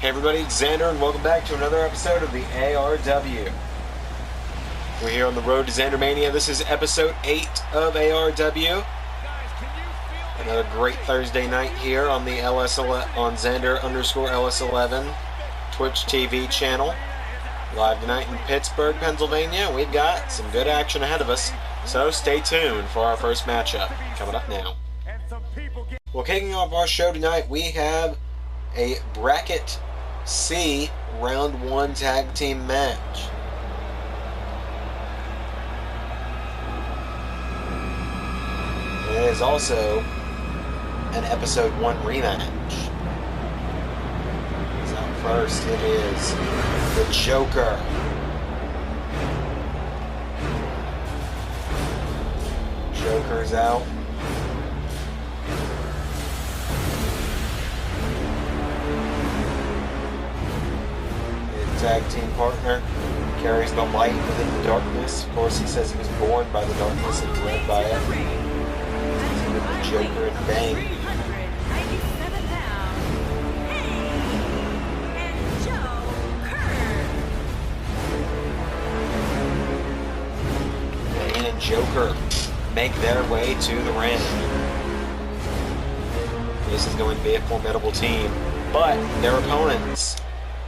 Hey everybody, it's Xander and welcome back to another episode of the ARW. We're here on the road to ZanderMania. This is episode 8 of ARW. Another great Thursday night here on the on Xander_LS11 Twitch TV channel. Live tonight in Pittsburgh, Pennsylvania. We've got some good action ahead of us, so stay tuned for our first matchup coming up now. Well, kicking off our show tonight, we have a Bracket C Round 1 Tag Team match. It is also an Episode 1 rematch. So first, it is the Joker. Joker's out. Tag team partner carries the light within the darkness. Of course, he says he was born by the darkness and led by it. So with the Joker and Bane. Bane and Joker make their way to the ring. This is going to be a formidable team, but their opponents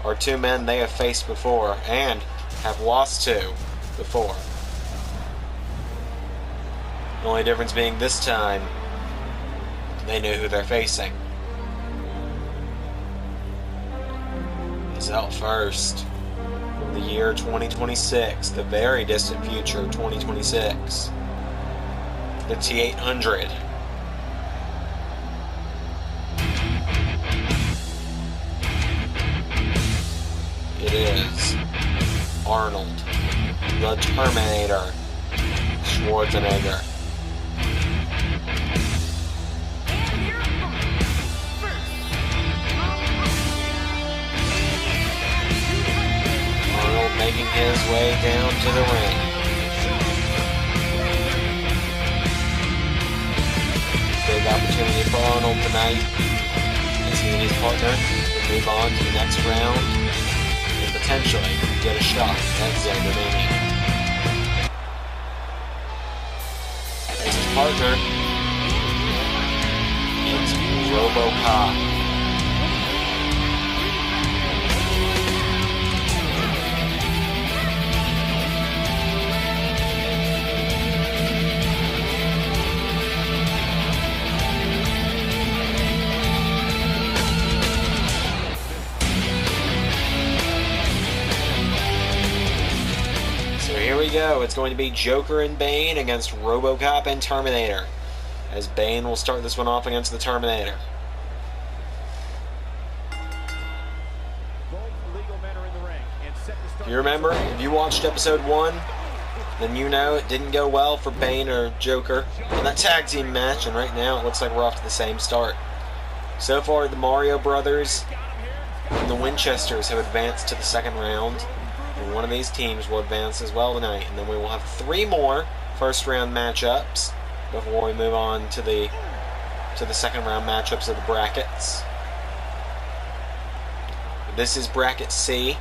are two men they have faced before and have lost to before. The only difference being this time, they know who they're facing. He's out first from the year 2026, the very distant future of 2026. The T800. It is Arnold, the Terminator, Schwarzenegger. Arnold making his way down to the ring. Big opportunity for Arnold tonight, as he and his partner will move on to the next round. Potentially get a shot at ZanderMania. As his partner, it's RoboCop. Here we go. It's going to be Joker and Bane against RoboCop and Terminator, as Bane will start this one off against the Terminator. If you remember, if you watched episode 1, then you know it didn't go well for Bane or Joker in that tag team match, and right now it looks like we're off to the same start. So far, the Mario Brothers and the Winchesters have advanced to the second round. And one of these teams will advance as well tonight, and then we will have 3 more first round matchups before we move on to the second round matchups of the brackets. This is bracket C.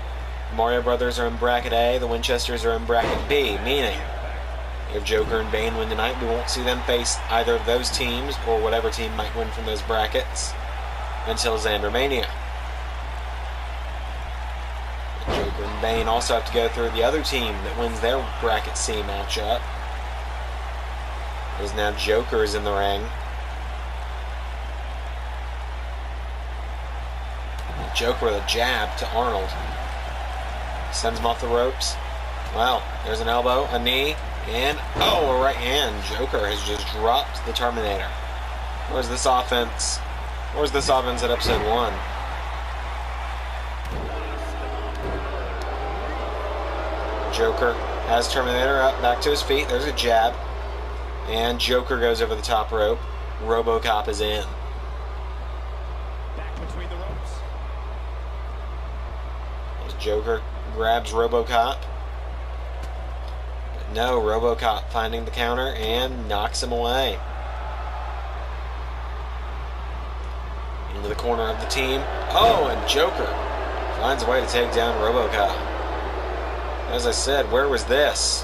The Mario Brothers are in bracket A, the Winchesters are in bracket B, meaning if Joker and Bane win tonight, we won't see them face either of those teams or whatever team might win from those brackets until ZanderMania. Joker and Bane also have to go through the other team that wins their bracket C matchup. As now Joker is in the ring. Joker with a jab to Arnold. Sends him off the ropes. Well, there's an elbow, a knee, and a right hand. Joker has just dropped the Terminator. Where's this offense? Where's this offense at episode 1? Joker has Terminator up, back to his feet. There's a jab. And Joker goes over the top rope. RoboCop is in. Back between the ropes. As Joker grabs RoboCop. But no, RoboCop finding the counter and knocks him away. Into the corner of the team. Oh, and Joker Finds a way to take down RoboCop. As I said, where was this?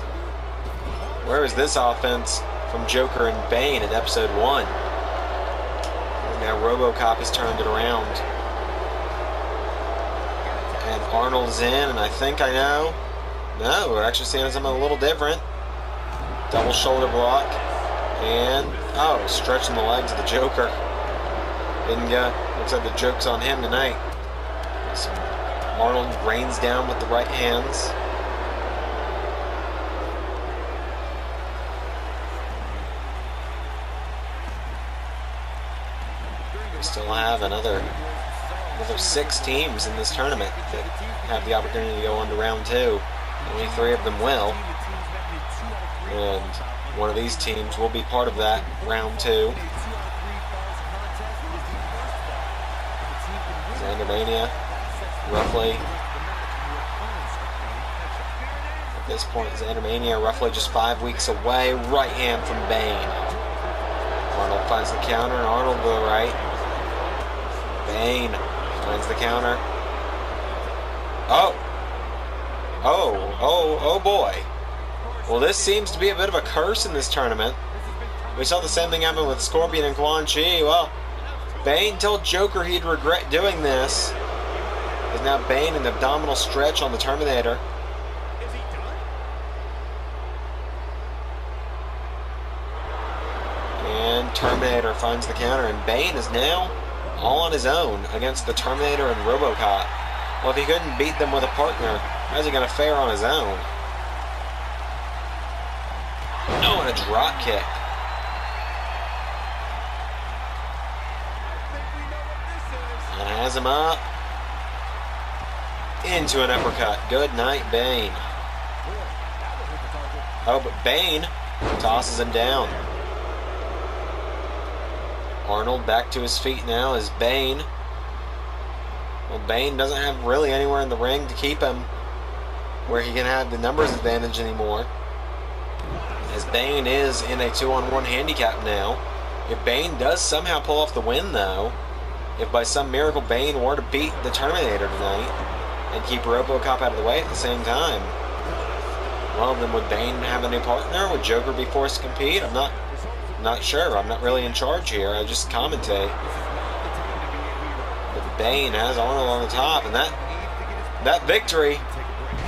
Where was this offense from Joker and Bane in episode 1? And now RoboCop has turned it around. And Arnold's in, and I think I know. No, we're actually seeing something a little different. Double shoulder block. And, oh, stretching the legs of the Joker. Didn't go. Looks like the joke's on him tonight. So Arnold rains down with the right hands. We still have another 6 teams in this tournament that have the opportunity to go on to round 2. Only 3 of them will. And one of these teams will be part of that round 2. ZanderMania, roughly, at this point, ZanderMania roughly just 5 weeks away. Right hand from Bane. Arnold finds the counter, and Arnold to the right. Bane finds the counter. Oh boy. Well, this seems to be a bit of a curse in this tournament. We saw the same thing happen with Scorpion and Quan Chi. Well, Bane told Joker he'd regret doing this. Is now Bane an abdominal stretch on the Terminator. And Terminator finds the counter, and Bane is now all on his own against the Terminator and RoboCop. Well, if he couldn't beat them with a partner, how's he going to fare on his own? Oh, and a drop kick. And has him up into an uppercut. Good night, Bane. Oh, but Bane tosses him down. Arnold back to his feet now as Bane. Well, Bane doesn't have really anywhere in the ring to keep him where he can have the numbers advantage anymore. As Bane is in a 2-on-1 handicap now. If Bane does somehow pull off the win, though, if by some miracle Bane were to beat the Terminator tonight and keep RoboCop out of the way at the same time, well, then would Bane have a new partner? Would Joker be forced to compete? I'm not sure. I'm not really in charge here. I just commentate. But Bane has Arnold on the top, and that victory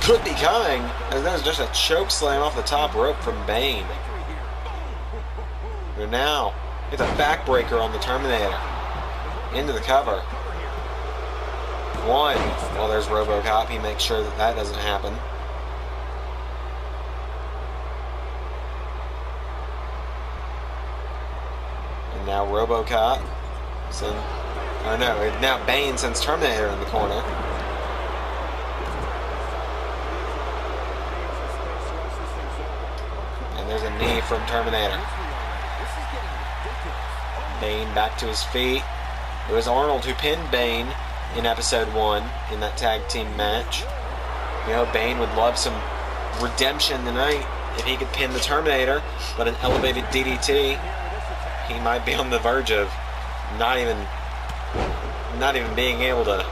could be coming, as there's just a choke slam off the top rope from Bane. And now it's a backbreaker on the Terminator. Into the cover. 1. Well, there's RoboCop. He makes sure that doesn't happen. And now RoboCop. Now Bane sends Terminator in the corner. And there's a knee from Terminator. Bane back to his feet. It was Arnold who pinned Bane in episode 1 in that tag team match. You know, Bane would love some redemption tonight if he could pin the Terminator, but an elevated DDT, he might be on the verge of not even being able to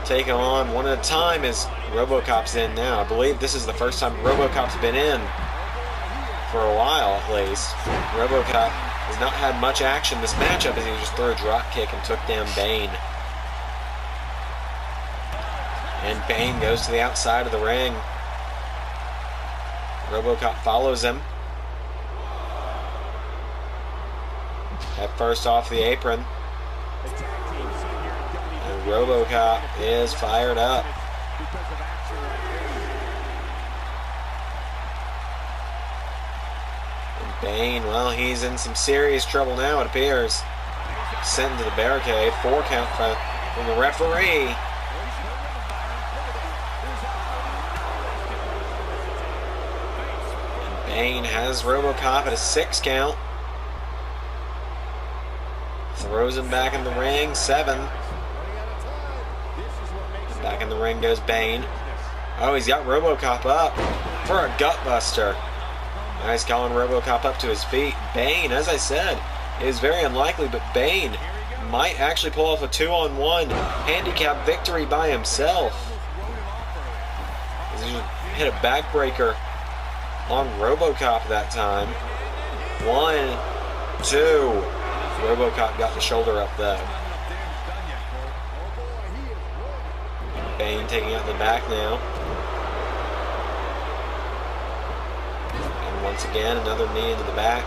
take him on one at a time as RoboCop's in now. I believe this is the first time RoboCop's been in for a while at least. RoboCop has not had much action this matchup as he just threw a drop kick and took down Bane. And Bane goes to the outside of the ring. RoboCop follows him. Head first off the apron. And RoboCop is fired up. Bane, well, he's in some serious trouble now, it appears. Sent into the barricade. 4 count from the referee. And Bane has RoboCop at a 6 count. Throws him back in the ring. 7. And back in the ring goes Bane. Oh, he's got RoboCop up for a gutbuster. Nice calling RoboCop up to his feet. Bane, as I said, is very unlikely, but Bane might actually pull off a 2-on-1 handicap victory by himself. hit a backbreaker on RoboCop that time. 1, 2. RoboCop got the shoulder up though. Bane taking out the back now. And once again, another knee into the back.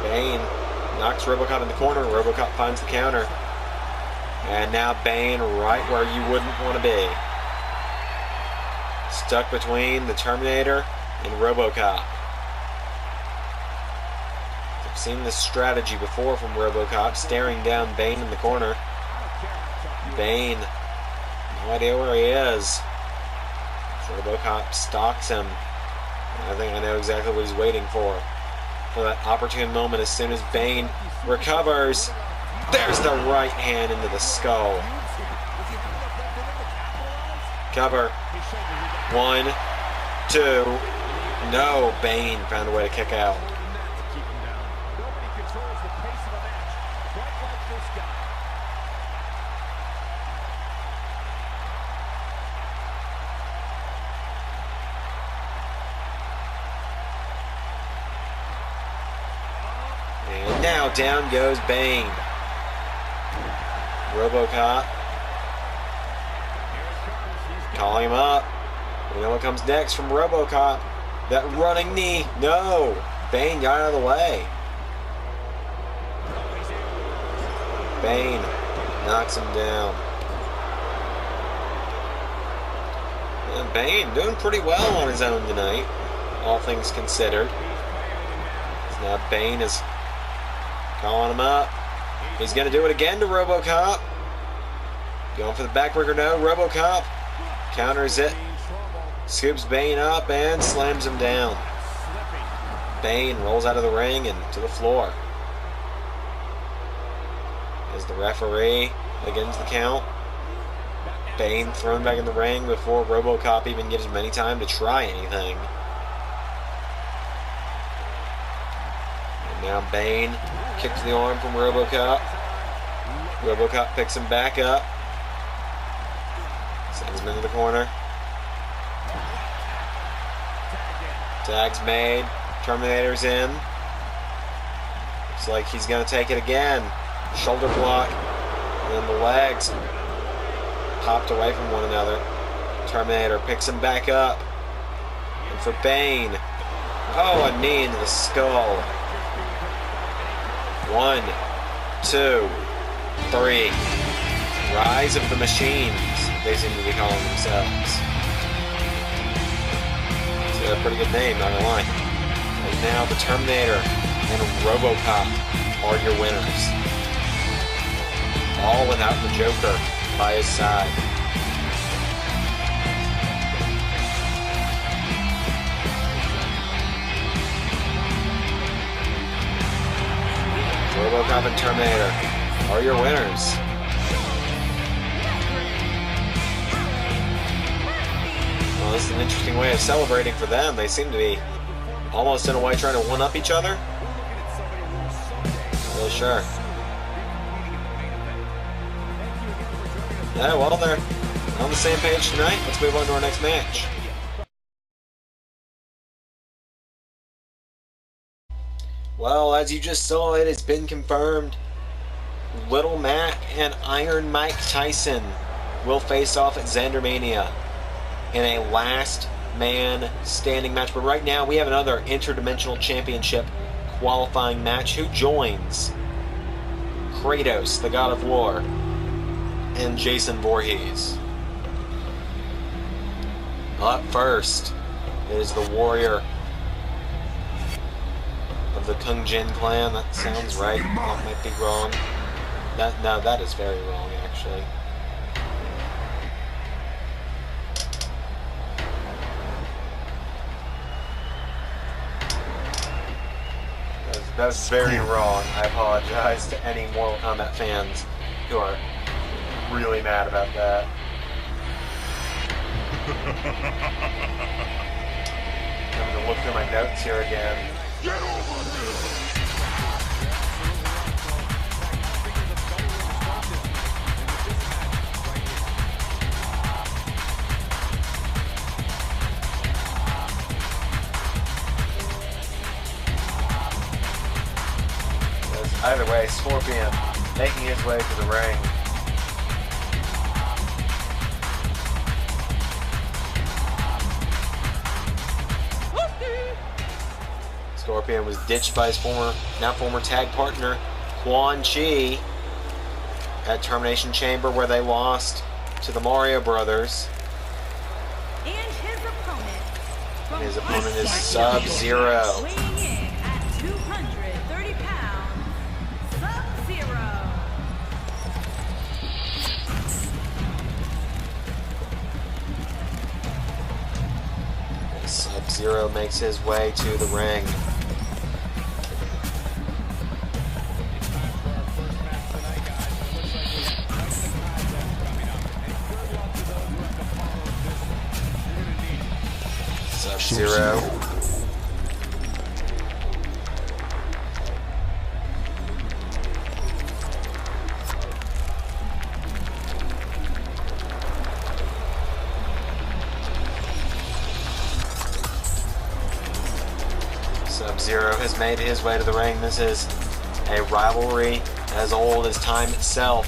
Bane knocks RoboCop in the corner. RoboCop finds the counter. And now Bane right where you wouldn't want to be. Stuck between the Terminator and RoboCop. I've seen this strategy before from RoboCop, staring down Bane in the corner. Bane, no idea where he is. RoboCop stalks him. I think I know exactly what he's waiting for that opportune moment. As soon as Bane recovers, there's the right hand into the skull. Cover. 1, 2. No, Bane found a way to kick out. And now down goes Bane. RoboCop calling him up. You know what comes next from RoboCop? That running knee. No! Bane got out of the way. Bane knocks him down. And Bane doing pretty well on his own tonight, all things considered. Now Bane is calling him up. He's going to do it again to RoboCop. Going for the backbreaker now. RoboCop counters it. Scoops Bane up and slams him down. Bane rolls out of the ring and to the floor. As the referee begins the count. Bane thrown back in the ring before RoboCop even gives him any time to try anything. And now Bane kicks the arm from RoboCop. RoboCop picks him back up. Sends him into the corner. Tag's made. Terminator's in. Looks like he's going to take it again. Shoulder block. And then the legs popped away from one another. Terminator picks him back up. And for Bane. Oh, a knee into the skull. 1, 2, 3. Rise of the Machines, they seem to be calling themselves. It's a pretty good name, not gonna lie. And now the Terminator and RoboCop are your winners. All without the Joker by his side. RoboCop and Terminator are your winners. Well, this is an interesting way of celebrating for them. They seem to be almost in a way trying to one-up each other. Not really sure. Yeah, well, they're on the same page tonight. Let's move on to our next match. Well, as you just saw, it has been confirmed. Little Mac and Iron Mike Tyson will face off at ZanderMania in a last man standing match. But right now, we have another Interdimensional Championship qualifying match. Who joins Kratos, the God of War, and Jason Voorhees? Up first is the warrior of the Kung Jin clan. That sounds right. That might be wrong. No, that is very wrong, actually. That's very wrong. I apologize to any Mortal Kombat fans who are really mad about that. I'm going to look through my notes here again. Get over here! Either way, Scorpion making his way to the ring. Scorpion was ditched by his now former tag partner, Quan Chi, at Termination Chamber, where they lost to the Mario Brothers. And his opponent is Sub-Zero. Weighing in at 230 pounds, Sub-Zero. Sub-Zero makes his way to the ring. Sub-Zero. Sub-Zero has made his way to the ring. This is a rivalry as old as time itself.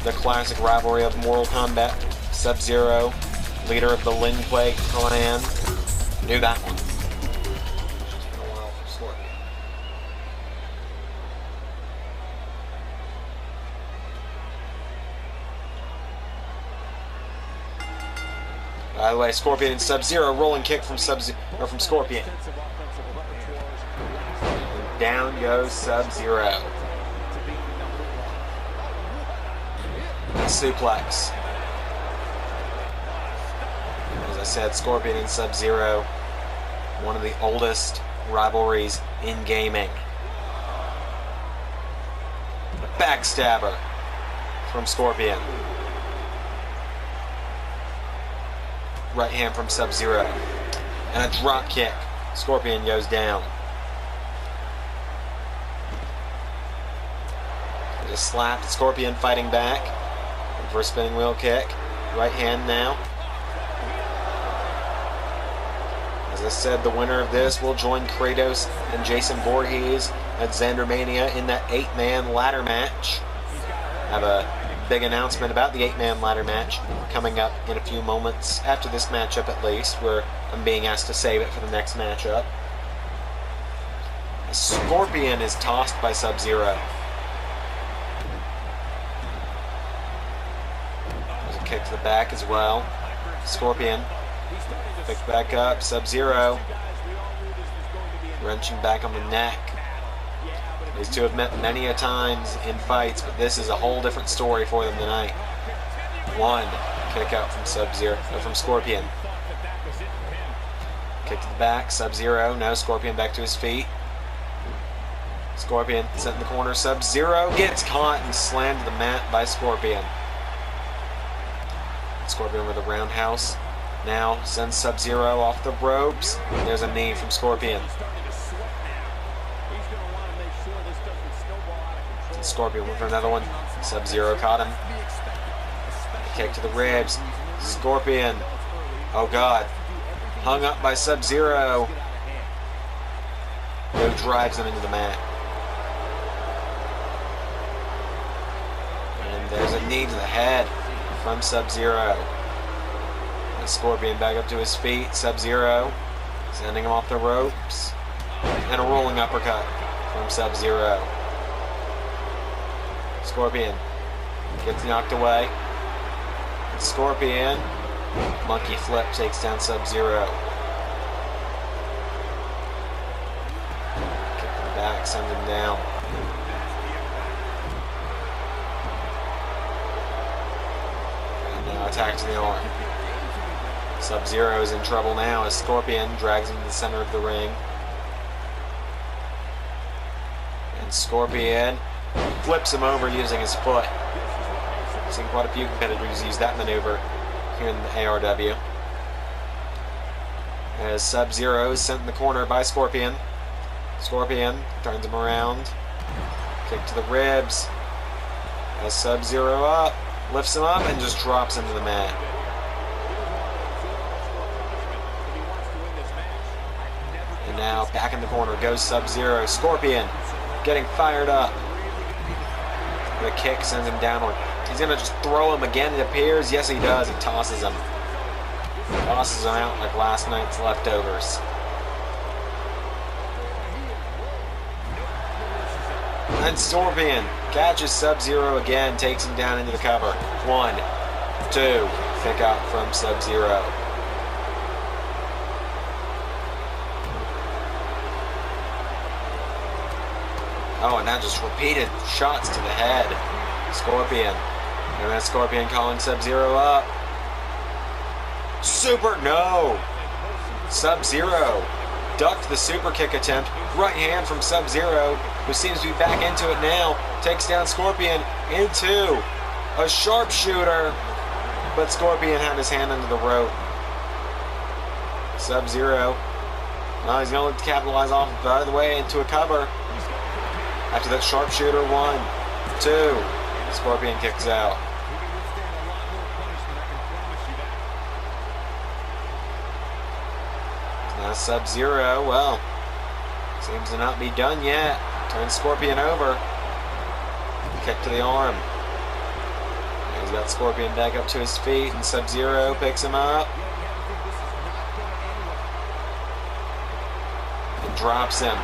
The classic rivalry of Mortal Kombat. Sub-Zero, leader of the Lin Kuei clan. Knew that one. It's been a while for Scorpion. By the way, Scorpion and Sub-Zero, rolling kick from Scorpion. And down goes Sub-Zero. Suplex. As I said, Scorpion and Sub-Zero, one of the oldest rivalries in gaming. A backstabber from Scorpion. Right hand from Sub-Zero. And a drop kick. Scorpion goes down. Just slapped. Scorpion fighting back. And for a spinning wheel kick. Right hand now. As I said, the winner of this will join Kratos and Jason Voorhees at ZanderMania in that 8-man ladder match. I have a big announcement about the 8-man ladder match coming up in a few moments, after this matchup at least, where I'm being asked to save it for the next matchup. Scorpion is tossed by Sub-Zero. There's a kick to the back as well. Scorpion picked back up. Sub-Zero wrenching back on the neck. These two have met many a times in fights, but this is a whole different story for them tonight. One kick out from from Scorpion. Kick to the back. Sub-Zero. No, Scorpion back to his feet. Scorpion set in the corner. Sub-Zero gets caught and slammed to the mat by Scorpion. Scorpion with a roundhouse. Now sends Sub-Zero off the ropes. There's a knee from Scorpion. And Scorpion went for another one. Sub-Zero caught him. A kick to the ribs. Scorpion. Oh God. Hung up by Sub-Zero. Who drives him into the mat. And there's a knee to the head from Sub-Zero. Scorpion back up to his feet. Sub-Zero sending him off the ropes. And a rolling uppercut from Sub-Zero. Scorpion gets knocked away. And Scorpion, monkey flip, takes down Sub-Zero. Kick in the back, sends him down. And now attack to the arm. Sub-Zero is in trouble now as Scorpion drags him to the center of the ring. And Scorpion flips him over using his foot. I've seen quite a few competitors use that maneuver here in the ARW. As Sub-Zero is sent in the corner by Scorpion. Scorpion turns him around. Kick to the ribs. As Sub-Zero up, lifts him up and just drops him to the mat. And now back in the corner goes Sub-Zero. Scorpion getting fired up. The kick sends him downward. He's going to just throw him again, it appears. Yes, he does. He tosses him. Tosses him out like last night's leftovers. And Scorpion catches Sub-Zero again, takes him down into the cover. 1, 2, pick out from Sub-Zero. Oh, and now just repeated shots to the head. Scorpion. And then Scorpion calling Sub-Zero up. Super, no! Sub-Zero ducked the super kick attempt. Right hand from Sub-Zero, who seems to be back into it now. Takes down Scorpion into a sharpshooter. But Scorpion had his hand under the rope. Sub-Zero. Well, he's going to capitalize off it, by the way, into a cover. After that sharpshooter, 1, 2. Scorpion kicks out. Now Sub-Zero, well, seems to not be done yet. Turns Scorpion over. Kick to the arm. He's got Scorpion back up to his feet, and Sub-Zero picks him up. And drops him.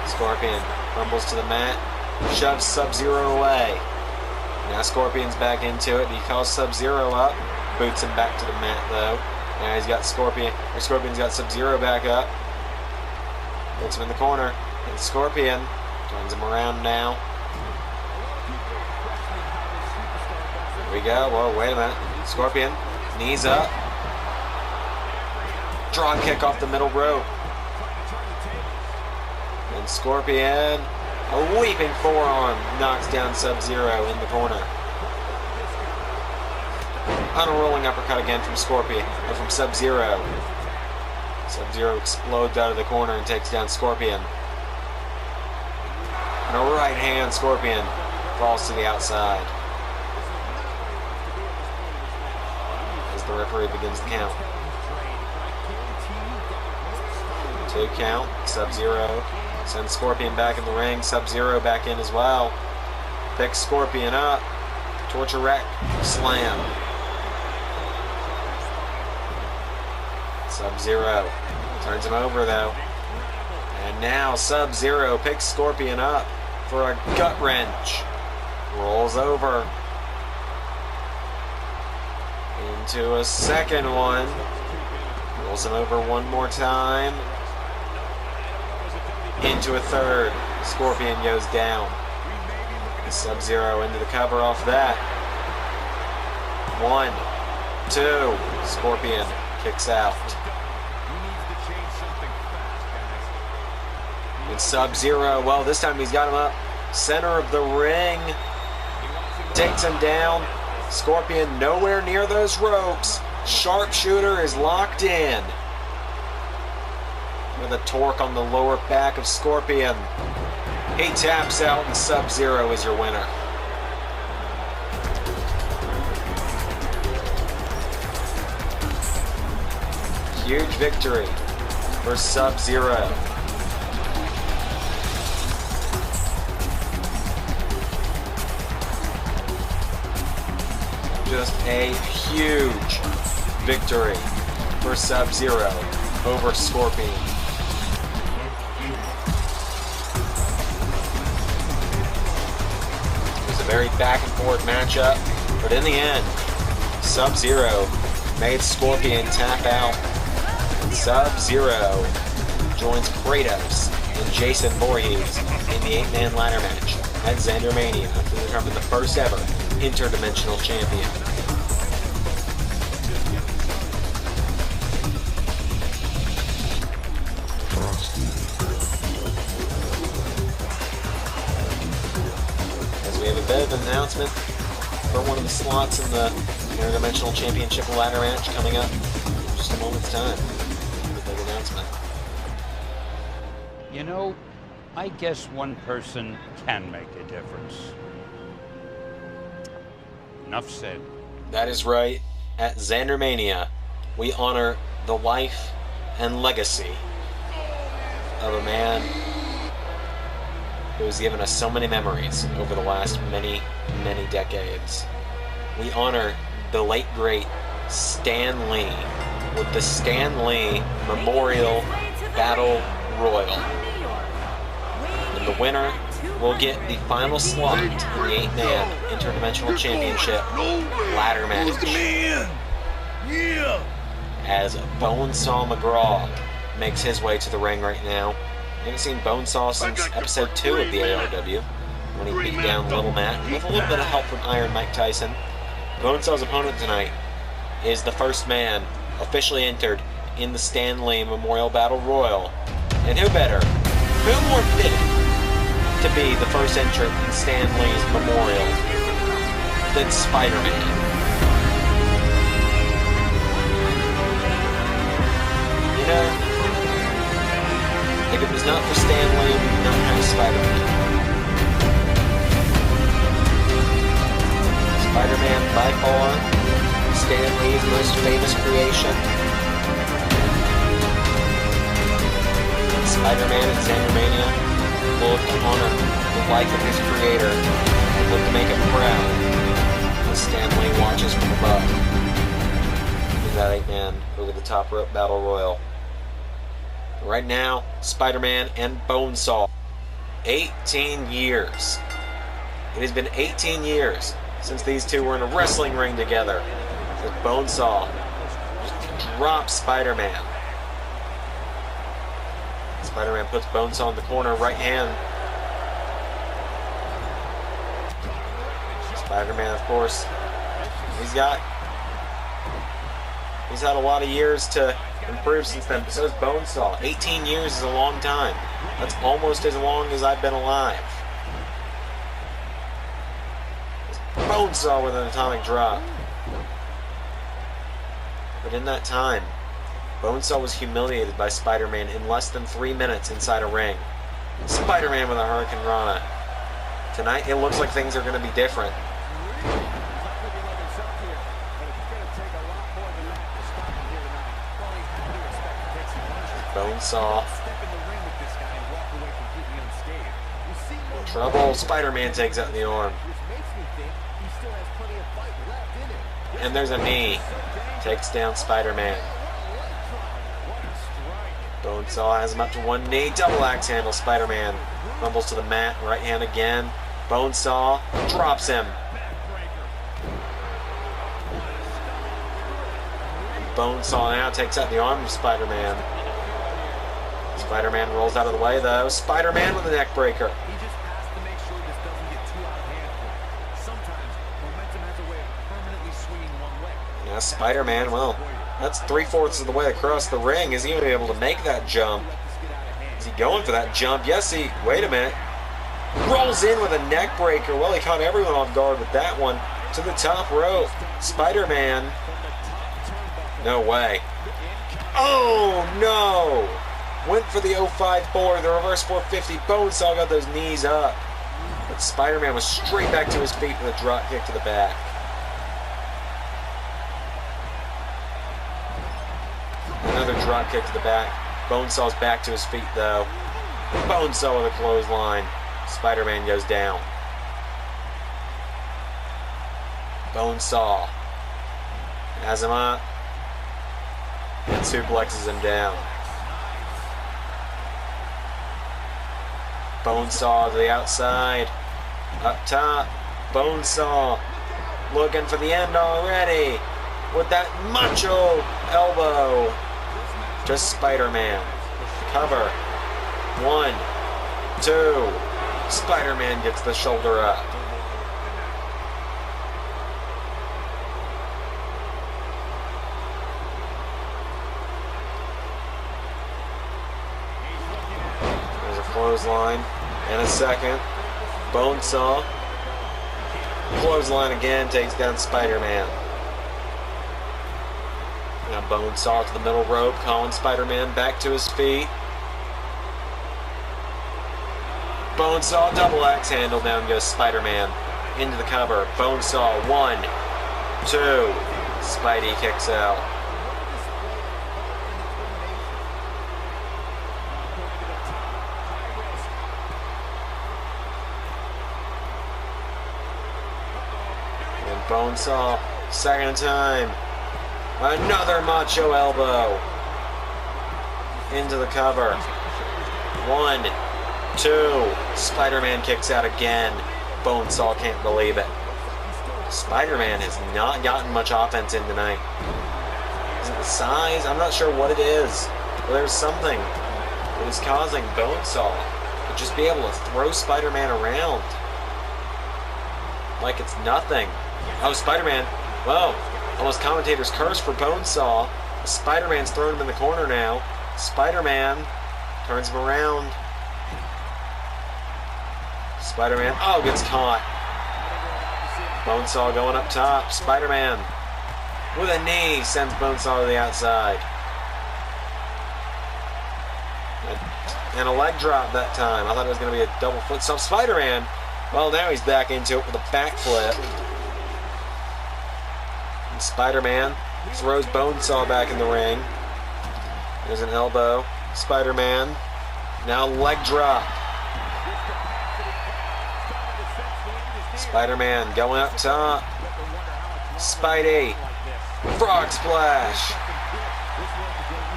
Scorpion rumbles to the mat, shoves Sub-Zero away. Now Scorpion's back into it. He calls Sub-Zero up, boots him back to the mat though. Now he's got Scorpion's got Sub-Zero back up. Puts him in the corner. And Scorpion turns him around now. Here we go. Whoa, wait a minute. Scorpion, knees up. Drop kick off the middle rope. And Scorpion, a leaping forearm, knocks down Sub-Zero in the corner. On a rolling uppercut again from Scorpion, or from Sub-Zero. Sub-Zero explodes out of the corner and takes down Scorpion. And a right hand, Scorpion falls to the outside. As the referee begins the count. 2 count, Sub-Zero. Sends Scorpion back in the ring. Sub-Zero back in as well. Picks Scorpion up. Torture Rack Slam. Sub-Zero turns him over though. And now Sub-Zero picks Scorpion up for a gut wrench. Rolls over. Into a second one. Rolls him over one more time. Into a third. Scorpion goes down. Sub-Zero into the cover off that. 1, 2. Scorpion kicks out. And Sub-Zero, well, this time he's got him up. Center of the ring. Takes him down. Scorpion nowhere near those ropes. Sharpshooter is locked in. With a torque on the lower back of Scorpion. He taps out and Sub-Zero is your winner. Huge victory for Sub-Zero. Just a huge victory for Sub-Zero over Scorpion. Very back and forth matchup, but in the end, Sub-Zero made Scorpion tap out. Sub-Zero joins Kratos and Jason Voorhees in the 8-man ladder match at ZanderMania to determine the first ever interdimensional champion. We have a bit of an announcement for one of the slots in the Interdimensional Championship ladder match coming up in just a moment's time. A big announcement. You know, I guess one person can make a difference. Enough said. That is right. At ZanderMania, we honor the life and legacy of a man who has given us so many memories over the last many many decades. We honor the late great Stan Lee with the Stan Lee Memorial Battle Royal. And the winner will get the final slot in the 8-man Interdimensional Championship ladder match. As Bonesaw McGraw makes his way to the ring right now. We haven't seen Bonesaw since episode 2 of the ARW, when he beat down Little Matt with a little bit of help from Iron Mike Tyson. Bonesaw's opponent tonight is the first man officially entered in the Stan Lee Memorial Battle Royal. And who better, who more fitting to be the first entrant in Stan Lee's memorial than Spider-Man? You know, if it was not for Stan Lee, we would not have Spider-Man. Spider-Man, by far, Stan Lee's most famous creation. Spider-Man and ZanderMania will look to honor the life of his creator and look to make him proud as Stan Lee watches from above in that 8-man over the top rope battle royal. Right now, Spider-Man and Bonesaw. 18 years. It has been 18 years since these two were in a wrestling ring together. As Bonesaw just drops Spider-Man. Spider-Man puts Bonesaw in the corner, right hand. Spider-Man, of course, he's had a lot of years to improve since then, but so is Bonesaw. 18 years is a long time. That's almost as long as I've been alive. Bonesaw with an atomic drop. But in that time, Bonesaw was humiliated by Spider-Man in less than 3 minutes inside a ring. Spider-Man with a Hurricane Rana. Tonight, it looks like things are going to be different. Bonesaw. Trouble. Spider-Man takes out the arm. And there's a knee. Takes down Spider-Man. Bonesaw has him up to one knee. Double axe handle. Spider-Man rumbles to the mat. Right hand again. Bonesaw drops him. Bonesaw now takes out the arm of Spider-Man. Spider-Man rolls out of the way, though. Spider-Man with a neck breaker. He just has to make sure this doesn't get too out of hand for him. Sometimes momentum has a way of permanently swinging one way. Now Spider-Man, well, that's 3/4 of the way across the ring. Is he going to be able to make that jump? Is he going for that jump? Yes, wait a minute. Rolls in with a neck breaker. Well, he caught everyone off guard with that one. To the top rope. Spider-Man. No way. Oh, no. Went for the 054, the reverse 450. Bonesaw got those knees up. But Spider-Man was straight back to his feet with a drop kick to the back. Another drop kick to the back. Bonesaw's back to his feet, though. Bonesaw with a clothesline. Spider-Man goes down. Bonesaw has him up and suplexes him down. Bonesaw to the outside. Up top. Bonesaw looking for the end already with that macho elbow. Just Spider-Man. Cover. 1, 2. Spider-Man gets the shoulder up. There's a clothesline and a second. Bonesaw. Clothesline again, takes down Spider-Man. Now Bonesaw to the middle rope, calling Spider-Man back to his feet. Bonesaw double axe handle, down goes Spider-Man into the cover. Bonesaw 1, 2. Spidey kicks out. Bonesaw, second time. Another macho elbow. Into the cover. 1, 2. Spider-Man kicks out again. Bonesaw can't believe it. Spider-Man has not gotten much offense in tonight. Is it the size? I'm not sure what it is. But there's something that is causing Bonesaw to just be able to throw Spider-Man around like it's nothing. Oh, Spider-Man. Whoa. Almost commentator's curse for Bonesaw. Spider-Man's thrown him in the corner now. Spider-Man turns him around. Spider-Man, oh, gets caught. Bonesaw going up top. Spider-Man with a knee sends Bonesaw to the outside. And a leg drop that time. I thought it was going to be a double foot stomp. Spider-Man, well, now he's back into it with a backflip. And Spider-Man throws Bonesaw back in the ring. There's an elbow. Spider-Man, now leg drop. Spider-Man going up top. Spidey, frog splash.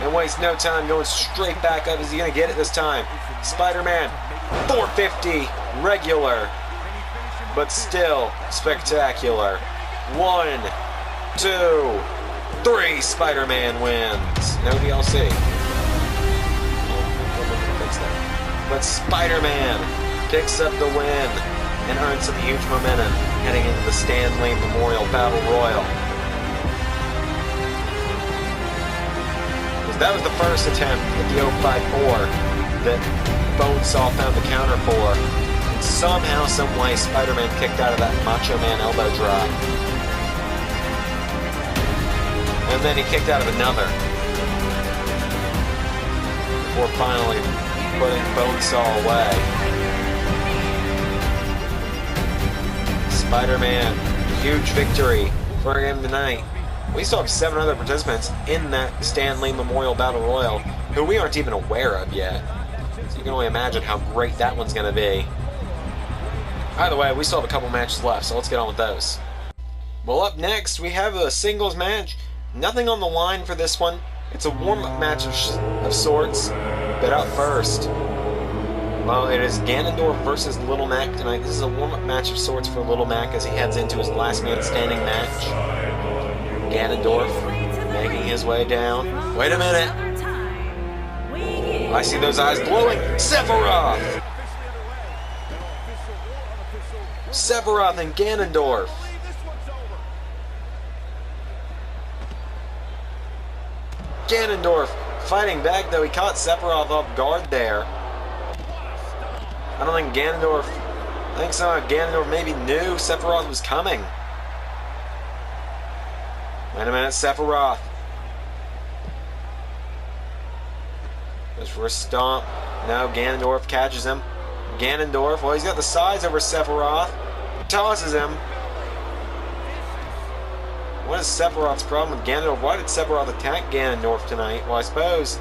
And wastes no time going straight back up. Is he going to get it this time? Spider-Man, 450, regular, but still spectacular. 1, 2, 3, Spider-Man wins. No DLC. But Spider-Man picks up the win and earns some huge momentum heading into the Stan Lee Memorial Battle Royal. That was the first attempt at the 054 that Bonesaw found the counter for. And somehow, someway, Spider-Man kicked out of that Macho Man elbow drop. And then he kicked out of another. Before finally putting Bonesaw away. Spider-Man, huge victory for him tonight. We still have 7 other participants in that Stan Lee Memorial Battle Royal who we aren't even aware of yet. So you can only imagine how great that one's going to be. Either way, we still have a couple matches left, so let's get on with those. Well, up next, we have a singles match. Nothing on the line for this one. It's a warm-up match of sorts, but up first, well, it is Ganondorf versus Little Mac tonight. This is a warm-up match of sorts for Little Mac as he heads into his last man standing match. Ganondorf making his way down. Wait a minute. I see those eyes glowing. Sephiroth! Sephiroth and Ganondorf. Ganondorf fighting back, though he caught Sephiroth off guard there. I don't think Ganondorf... I think somehow Ganondorf maybe knew Sephiroth was coming. Wait a minute, Sephiroth. Goes for a stomp. No, Ganondorf catches him. Ganondorf, well, he's got the size over Sephiroth. Tosses him. What is Sephiroth's problem with Ganondorf? Why did Sephiroth attack Ganondorf tonight? Well, I suppose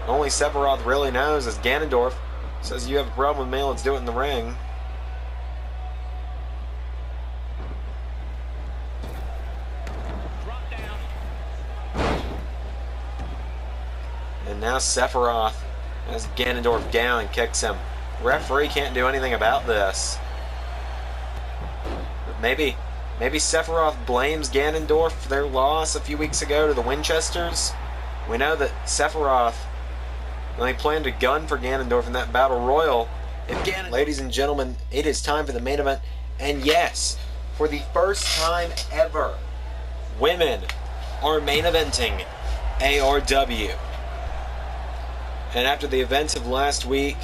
only Sephiroth really knows is Ganondorf says you have a problem with me, let's do it in the ring. And now Sephiroth has Ganondorf down and kicks him. Referee can't do anything about this. But maybe Sephiroth blames Ganondorf for their loss a few weeks ago to the Winchesters. We know that Sephiroth only planned to gun for Ganondorf in that battle royal. Ladies and gentlemen, it is time for the main event. And yes, for the first time ever, women are main eventing ARW. And after the events of last week,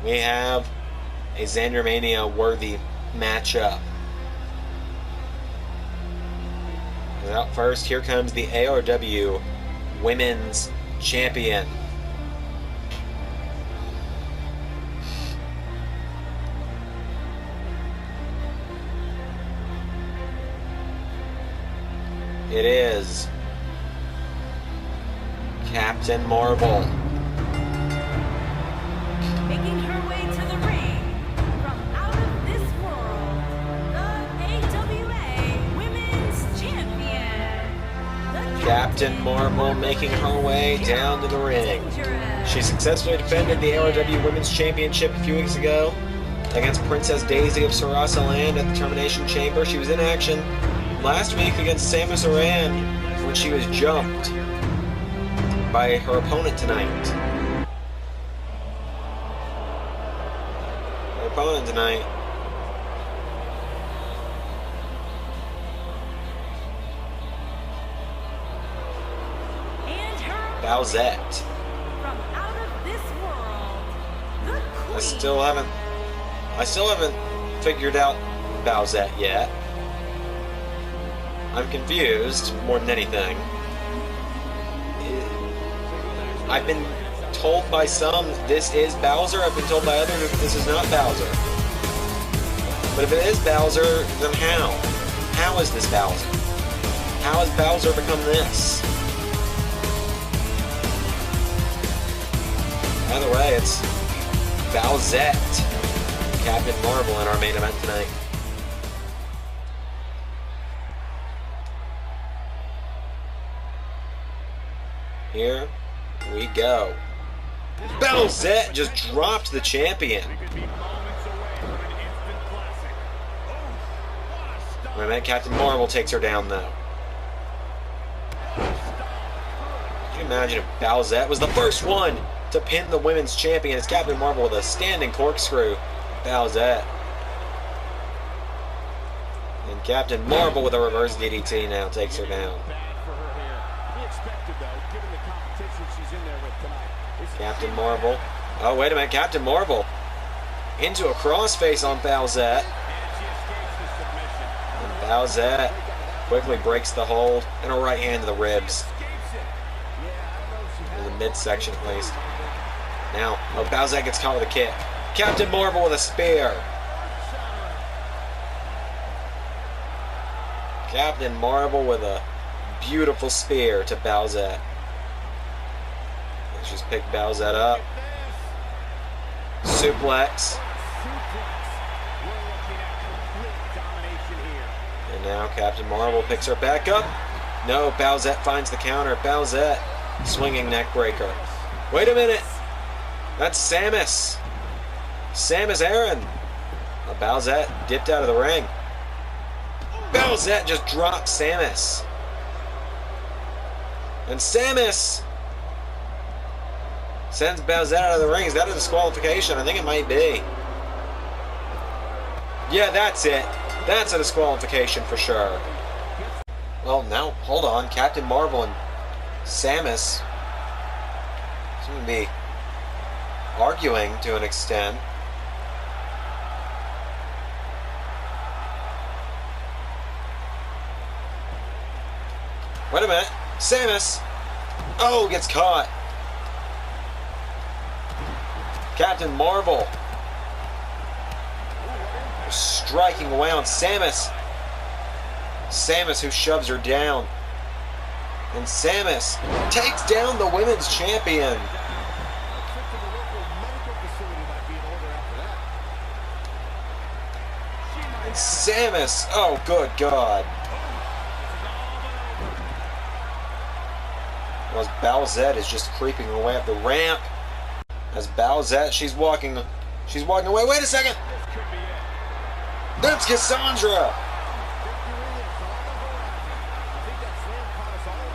we have a ZanderMania worthy matchup. And out first, here comes the ARW Women's Champion. It is Captain Marvel. Making her way to the ring from out of this world, the AWA Captain Marvel making her way down to the ring. She successfully defended the ARW Women's Championship a few weeks ago against Princess Daisy of Sarasa Land at the Termination Chamber. She was in action last week against Samus Aran when she was jumped by her opponent tonight. Her opponent tonight. Bowsette. From out of this world, the I still haven't figured out Bowsette yet. I'm confused more than anything. I've been told by some this is Bowser. I've been told by others that this is not Bowser. But if it is Bowser, then how? How is this Bowser? How has Bowser become this? Either way, it's Bowsette, Captain Marvel in our main event tonight. Here we go. Bowsette just dropped the champion. Wait a minute, Captain Marvel takes her down though. Can you imagine if Bowsette was the first one to pin the women's champion? It's Captain Marvel with a standing corkscrew. Bowsette. And Captain Marvel with a reverse DDT now takes her down. Captain Marvel. Oh, wait a minute. Captain Marvel into a crossface on Bowsette. And Bowsette quickly breaks the hold and a right hand to the ribs. In the midsection at least. Now, oh, Bowsette gets caught with a kick. Captain Marvel with a spear. Captain Marvel with a beautiful spear to Bowsette. Let's just pick Bowsette up. Suplex. And now Captain Marvel picks her back up. No, Bowsette finds the counter. Bowsette swinging neck breaker. Wait a minute. That's Samus. Samus Aran. Bowsette dipped out of the ring. Bowsette just dropped Samus. And Samus sends Bowsette out of the ring. Is that a disqualification? I think it might be. Yeah, that's it. That's a disqualification for sure. Well, now, hold on. Captain Marvel and Samus seem to be arguing to an extent. Wait a minute. Samus! Oh, gets caught. Captain Marvel striking away on Samus. Samus who shoves her down. And Samus takes down the women's champion. And Samus, oh good God. As Bowsette is just creeping her way up the ramp. As Bowsette, she's walking away. Wait a second! That's Cassandra!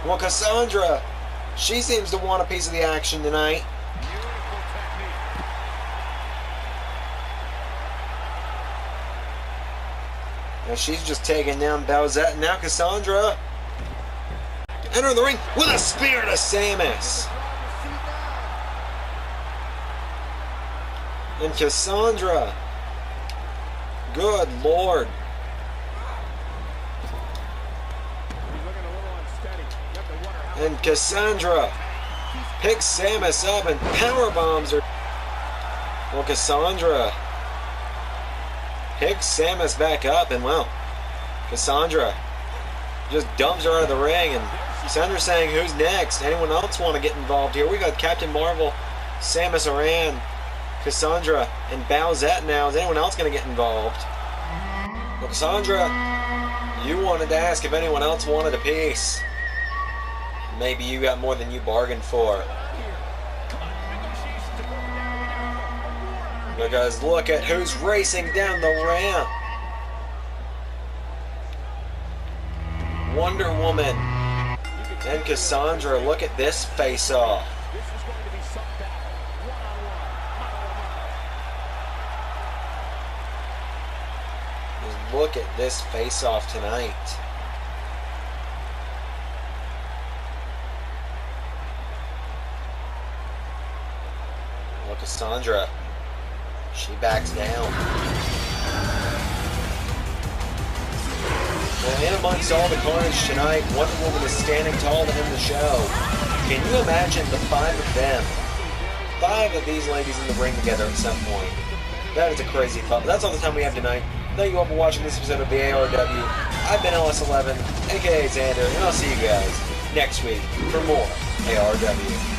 Well, Cassandra, she seems to want a piece of the action tonight. Now she's just taking down Bowsette. Now Cassandra entering the ring with a spear to Samus. And Cassandra. Good Lord. And Cassandra picks Samus up and powerbombs her. Well, Cassandra picks Samus back up, and well, Cassandra just dumps her out of the ring, and Cassandra's saying, who's next? Anyone else want to get involved here? We got Captain Marvel, Samus Aran, Cassandra, and Bowsette now. Is anyone else going to get involved? Well, Cassandra, you wanted to ask if anyone else wanted a piece. Maybe you got more than you bargained for. Because look at who's racing down the ramp. Wonder Woman and Cassandra. Look at this face-off. Just look at this face-off tonight. Look, Cassandra. She backs down. Well, amongst all the carnage tonight, Wonder Woman is standing tall to end the show. Can you imagine the 5 of them? 5 of these ladies in the ring together at some point. That is a crazy thought. But that's all the time we have tonight. Thank you all for watching this episode of the ARW. I've been LS11, aka Xander, and I'll see you guys next week for more ARW.